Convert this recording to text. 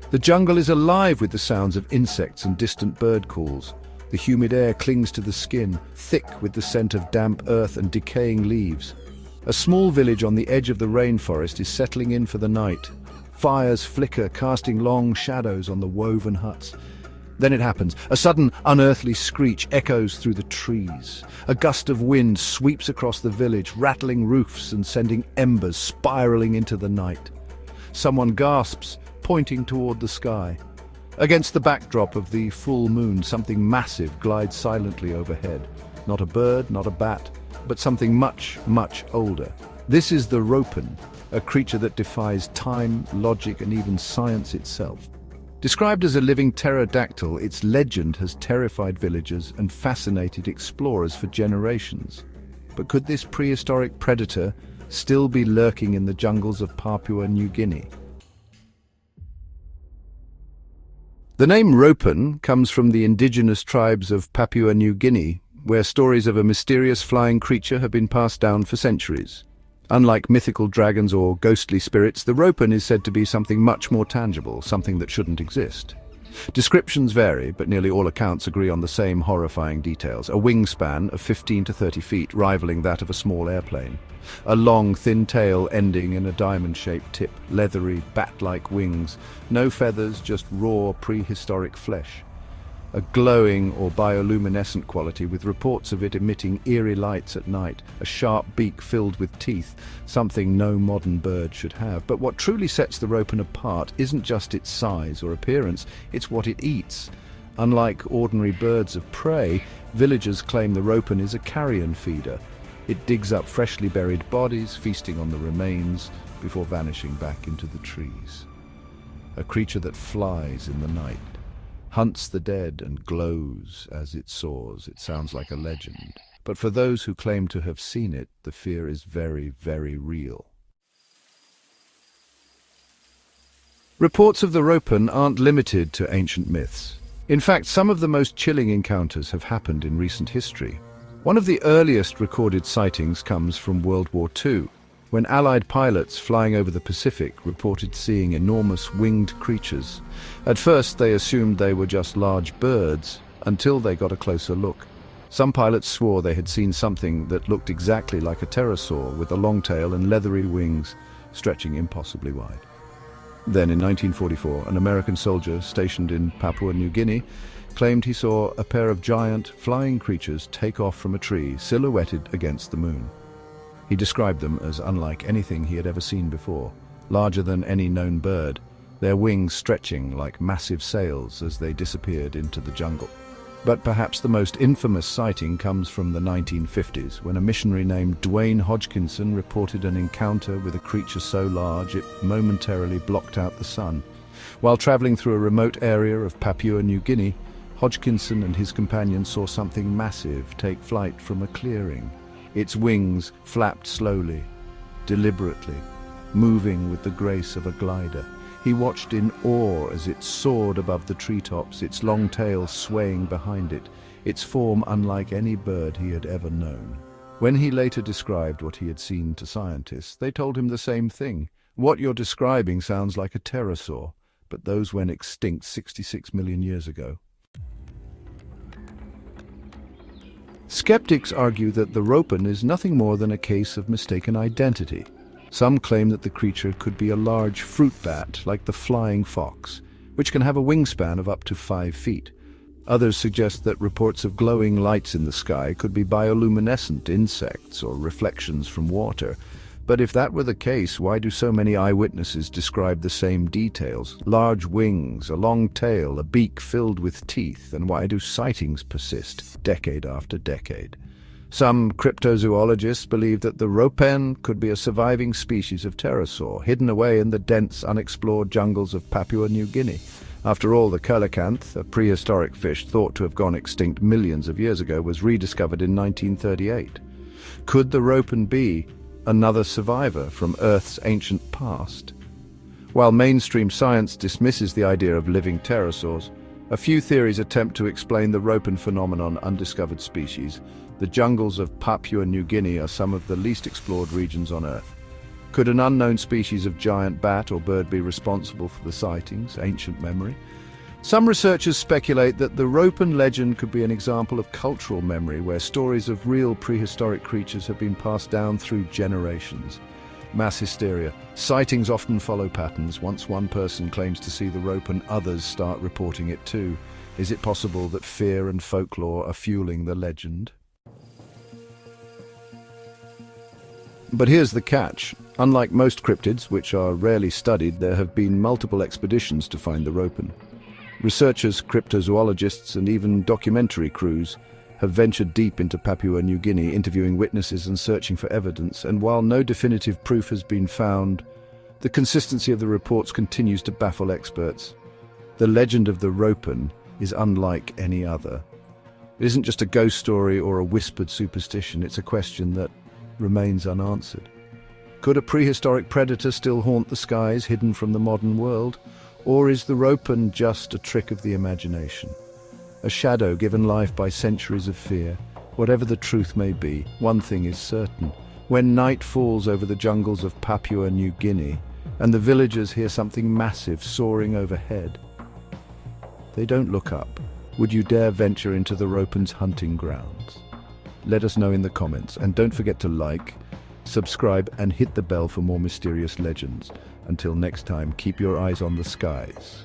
The jungle is alive with the sounds of insects and distant bird calls. The humid air clings to the skin, thick with the scent of damp earth and decaying leaves. A small village on the edge of the rainforest is settling in for the night. Fires flicker, casting long shadows on the woven huts. Then it happens. A sudden, unearthly screech echoes through the trees. A gust of wind sweeps across the village, rattling roofs and sending embers spiraling into the night. Someone gasps, pointing toward the sky. Against the backdrop of the full moon, something massive glides silently overhead. Not a bird, not a bat, but something much, much older. This is the ropen, a creature that defies time, logic, and even science itself. Described as a living pterodactyl, its legend has terrified villagers and fascinated explorers for generations. But could this prehistoric predator still be lurking in the jungles of Papua New Guinea? The name ropen comes from the indigenous tribes of Papua New Guinea, where stories of a mysterious flying creature have been passed down for centuries. Unlike mythical dragons or ghostly spirits, the ropen is said to be something much more tangible, something that shouldn't exist. Descriptions vary, but nearly all accounts agree on the same horrifying details. A wingspan of 15 to 30 feet, rivaling that of a small airplane. A long, thin tail ending in a diamond-shaped tip, leathery, bat-like wings. No feathers, just raw, prehistoric flesh. A glowing or bioluminescent quality, with reports of it emitting eerie lights at night, a sharp beak filled with teeth, something no modern bird should have. But what truly sets the ropen apart isn't just its size or appearance, it's what it eats. Unlike ordinary birds of prey, villagers claim the ropen is a carrion feeder. It digs up freshly buried bodies, feasting on the remains, before vanishing back into the trees. A creature that flies in the night, hunts the dead and glows as it soars. It sounds like a legend. But for those who claim to have seen it, the fear is very, very real. Reports of the ropen aren't limited to ancient myths. In fact, some of the most chilling encounters have happened in recent history. One of the earliest recorded sightings comes from World War II, when Allied pilots flying over the Pacific reported seeing enormous winged creatures. At first they assumed they were just large birds, until they got a closer look. Some pilots swore they had seen something that looked exactly like a pterosaur, with a long tail and leathery wings stretching impossibly wide. Then in 1944, an American soldier stationed in Papua New Guinea claimed he saw a pair of giant flying creatures take off from a tree silhouetted against the moon. He described them as unlike anything he had ever seen before, larger than any known bird, their wings stretching like massive sails as they disappeared into the jungle. But perhaps the most infamous sighting comes from the 1950s, when a missionary named Dwayne Hodgkinson reported an encounter with a creature so large it momentarily blocked out the sun. While traveling through a remote area of Papua New Guinea, Hodgkinson and his companions saw something massive take flight from a clearing. Its wings flapped slowly, deliberately, moving with the grace of a glider. He watched in awe as it soared above the treetops, its long tail swaying behind it, its form unlike any bird he had ever known. When he later described what he had seen to scientists, they told him the same thing. What you're describing sounds like a pterosaur, but those went extinct 66 million years ago. Skeptics argue that the ropen is nothing more than a case of mistaken identity. Some claim that the creature could be a large fruit bat like the flying fox, which can have a wingspan of up to 5 feet. Others suggest that reports of glowing lights in the sky could be bioluminescent insects or reflections from water. But if that were the case, why do so many eyewitnesses describe the same details? Large wings, a long tail, a beak filled with teeth, and why do sightings persist decade after decade? Some cryptozoologists believe that the ropen could be a surviving species of pterosaur, hidden away in the dense, unexplored jungles of Papua New Guinea. After all, the coelacanth, a prehistoric fish thought to have gone extinct millions of years ago, was rediscovered in 1938. Could the ropen be another survivor from Earth's ancient past? While mainstream science dismisses the idea of living pterosaurs, a few theories attempt to explain the ropen phenomenon. Undiscovered species. The jungles of Papua New Guinea are some of the least explored regions on Earth. Could an unknown species of giant bat or bird be responsible for the sightings? Ancient memory? Some researchers speculate that the Ropen legend could be an example of cultural memory where stories of real prehistoric creatures have been passed down through generations. Mass hysteria. Sightings often follow patterns. Once one person claims to see the Ropen, others start reporting it too. Is it possible that fear and folklore are fueling the legend? But here's the catch. Unlike most cryptids, which are rarely studied, there have been multiple expeditions to find the Ropen. Researchers, cryptozoologists, and even documentary crews have ventured deep into Papua New Guinea, interviewing witnesses and searching for evidence, and while no definitive proof has been found, the consistency of the reports continues to baffle experts. The legend of the Ropen is unlike any other. It isn't just a ghost story or a whispered superstition, it's a question that remains unanswered. Could a prehistoric predator still haunt the skies, hidden from the modern world? Or is the Ropen just a trick of the imagination? A shadow given life by centuries of fear? Whatever the truth may be, one thing is certain. When night falls over the jungles of Papua New Guinea, and the villagers hear something massive soaring overhead, they don't look up. Would you dare venture into the Ropen's hunting grounds? Let us know in the comments, and don't forget to like, subscribe, and hit the bell for more mysterious legends. Until next time, keep your eyes on the skies.